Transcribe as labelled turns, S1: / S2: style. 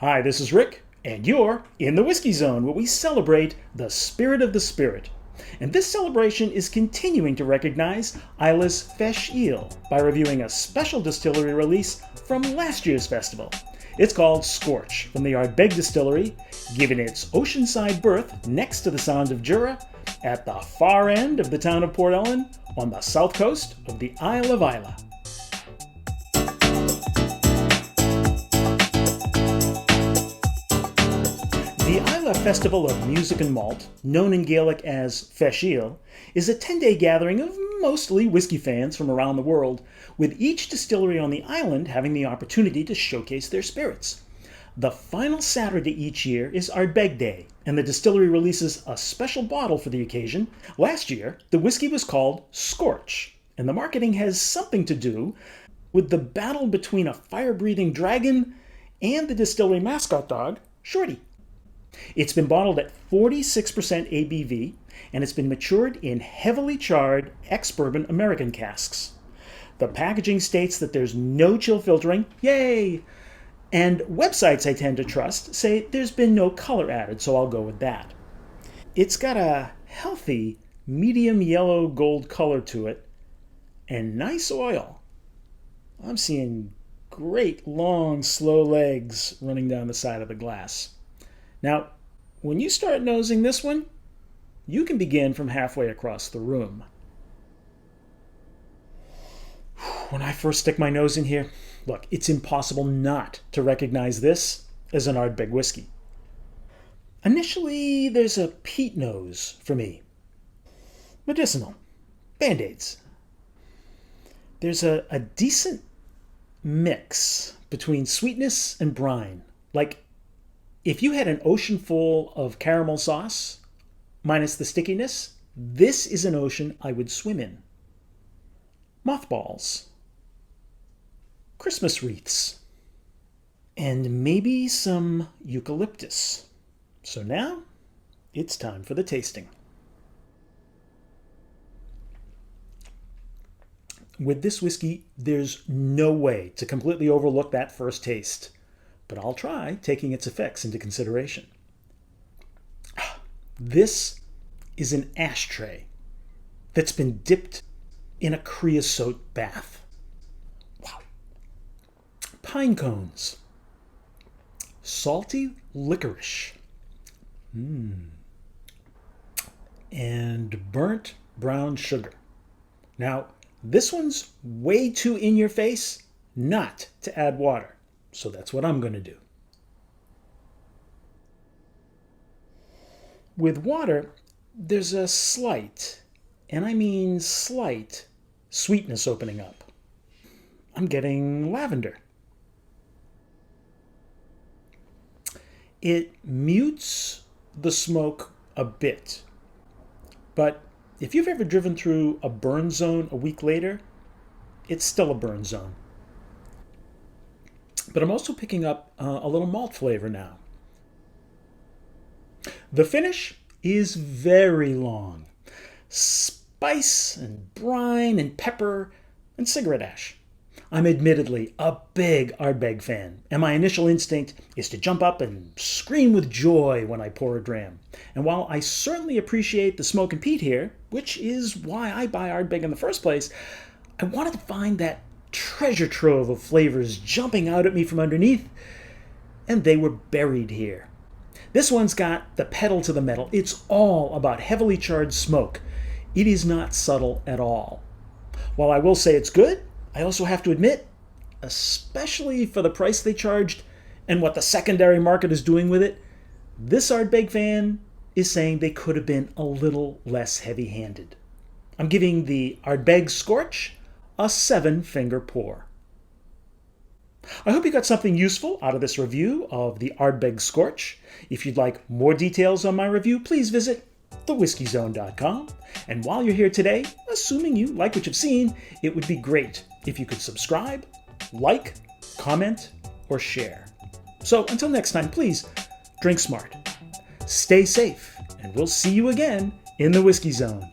S1: Hi, this is Rick, and you're in the Whiskey Zone, where we celebrate the spirit of the spirit. And this celebration is continuing to recognize Islay's Fèis Ìle by reviewing a special distillery release from last year's festival. It's called Scorch from the Ardbeg Distillery, given its oceanside berth next to the Sound of Jura, at the far end of the town of Port Ellen, on the south coast of the Isle of Islay. The Islay Festival of Music and Malt, known in Gaelic as Fèis Ìle, is a 10-day gathering of mostly whiskey fans from around the world, with each distillery on the island having the opportunity to showcase their spirits. The final Saturday each year is Ardbeg Day, and the distillery releases a special bottle for the occasion. Last year, the whiskey was called Scorch, and the marketing has something to do with the battle between a fire-breathing dragon and the distillery mascot dog, Shorty. It's been bottled at 46% ABV, and it's been matured in heavily charred ex-bourbon American casks. The packaging states that there's no chill filtering, yay! And websites I tend to trust say there's been no color added, so I'll go with that. It's got a healthy, medium yellow gold color to it, and nice oil. I'm seeing great long, slow legs running down the side of the glass. Now, when you start nosing this one, you can begin from halfway across the room. When I first stick my nose in here, look, it's impossible not to recognize this as an Ardbeg whiskey. Initially, there's a peat nose for me. Medicinal. Band-Aids. There's a decent mix between sweetness and brine. Like, if you had an ocean full of caramel sauce, minus the stickiness, this is an ocean I would swim in. Mothballs. Christmas wreaths. And maybe some eucalyptus. So now, it's time for the tasting. With this whiskey, there's no way to completely overlook that first taste, but I'll try taking its effects into consideration. This is an ashtray that's been dipped in a creosote bath. Wow. Pine cones. Salty licorice. And burnt brown sugar. Now, this one's way too in your face not to add water. So that's what I'm going to do. With water, there's a slight, and I mean slight, sweetness opening up. I'm getting lavender. It mutes the smoke a bit, but if you've ever driven through a burn zone a week later, it's still a burn zone. But I'm also picking up a little malt flavor now. The finish is very long. Spice and brine and pepper and cigarette ash. I'm admittedly a big Ardbeg fan, and my initial instinct is to jump up and scream with joy when I pour a dram. And while I certainly appreciate the smoke and peat here, which is why I buy Ardbeg in the first place, I wanted to find that treasure trove of flavors jumping out at me from underneath, and they were buried here. This one's got the pedal to the metal. It's all about heavily charged smoke. It is not subtle at all. While I will say it's good, I also have to admit, especially for the price they charged and what the secondary market is doing with it, this Ardbeg fan is saying they could have been a little less heavy-handed. I'm giving the Ardbeg Scorch a 7-finger pour. I hope you got something useful out of this review of the Ardbeg Scorch. If you'd like more details on my review, please visit thewhiskeyzone.com. And while you're here today, assuming you like what you've seen, it would be great if you could subscribe, like, comment, or share. So until next time, please drink smart, stay safe, and we'll see you again in the Whiskey Zone.